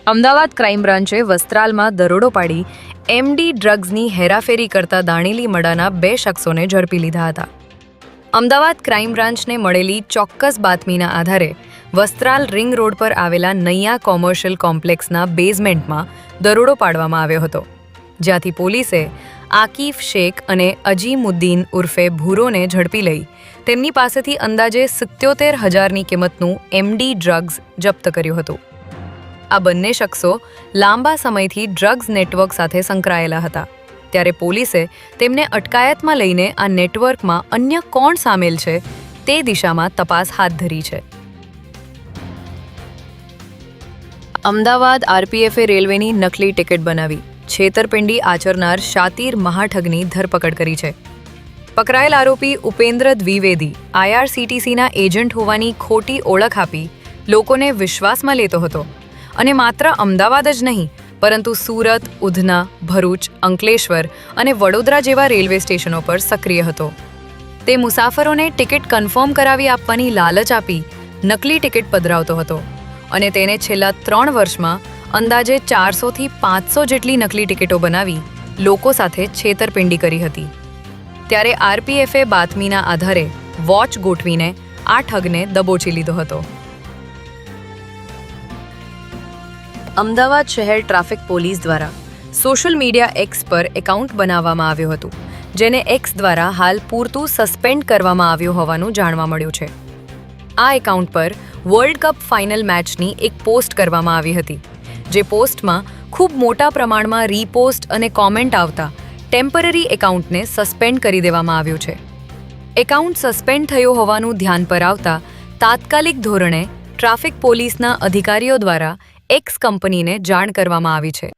Ahmedabad crime બ્રાન્ચે વસ્ત્રાલમાં દરોડો પાડી MD ડ્રગ્સની હેરાફેરી કરતા દાણેલી મડાના 2 શખ્સોને ઝડપી લીધા હતા. અમદાવાદ ક્રાઇમ બ્રાન્ચને મળેલી ચોક્કસ બાતમીના આધારે વસ્ત્રાલ રિંગ રોડ પર આવેલા નૈયા કોમર્શિયલ કોમ્પ્લેક્સના બેઝમેન્ટમાં દરોડો પાડવામાં આવ્યો હતો, જ્યાંથી પોલીસે આકીફ શેખ અને અજીમુદ્દીન ઉર્ફે ભૂરોને ઝડપી લઈ તેમની પાસેથી અંદાજે 77,000ની કિંમતનું એમડી ડ્રગ્સ જપ્ત કર્યું હતું. આ બંને શખ્સો લાંબા સમયથી ડ્રગ્સ નેટવર્ક સાથે સંકળાયેલા હતા, ત્યારે પોલીસે તેમને અટકાયતમાં લઈને આ નેટવર્કમાં અન્ય કોણ સામેલ છે તે દિશામાં તપાસ હાથ ધરી છે. અમદાવાદ આરપીએફે રેલવેની નકલી ટિકિટ બનાવી છેતરપિંડી આચરનાર શાતીર મહાઠગની ધરપકડ કરી છે. પકડાયેલ આરોપી ઉપેન્દ્ર દ્વિવેદી આઈઆરસીટીસીના એજન્ટ હોવાની ખોટી ઓળખ આપી લોકોને વિશ્વાસમાં લેતો હતો અને માત્ર અમદાવાદ જ નહીં પરંતુ સુરત, ઉધના, ભરૂચ, અંકલેશ્વર અને વડોદરા જેવા રેલવે સ્ટેશનો પર સક્રિય હતો. તે મુસાફરોને ટિકિટ કન્ફર્મ કરાવી આપવાની લાલચ આપી નકલી ટિકિટ પધરાવતો હતો અને તેને છેલ્લા 3 વર્ષમાં અંદાજે 400થી 500 જેટલી નકલી ટિકિટો બનાવી લોકો સાથે છેતરપિંડી કરી હતી. ત્યારે આરપીએફે બાતમીના આધારે વોચ ગોઠવીને આ ઠગને દબોચી લીધો હતો. અમદાવાદ શહેર ટ્રાફિક પોલીસ દ્વારા સોશિયલ મીડિયા એક્સ પર એકાઉન્ટ બનાવવામાં આવ્યું હતું, જેને એક્સ દ્વારા હાલ પૂરતું સસ્પેન્ડ કરવામાં આવ્યું હોવાનું જાણવા મળ્યું છે. આ એકાઉન્ટ પર વર્લ્ડ કપ ફાઇનલ મેચની એક પોસ્ટ કરવામાં આવી હતી, જે પોસ્ટમાં ખૂબ મોટા પ્રમાણમાં રીપોસ્ટ અને કોમેન્ટ આવતા ટેમ્પરરી એકાઉન્ટને સસ્પેન્ડ કરી દેવામાં આવ્યું છે. એકાઉન્ટ સસ્પેન્ડ થયું હોવાનું ધ્યાન પર આવતા તાત્કાલિક ધોરણે ટ્રાફિક પોલીસના અધિકારીઓ દ્વારા એક્સ કંપનીને જાણ કરવામાં આવી છે.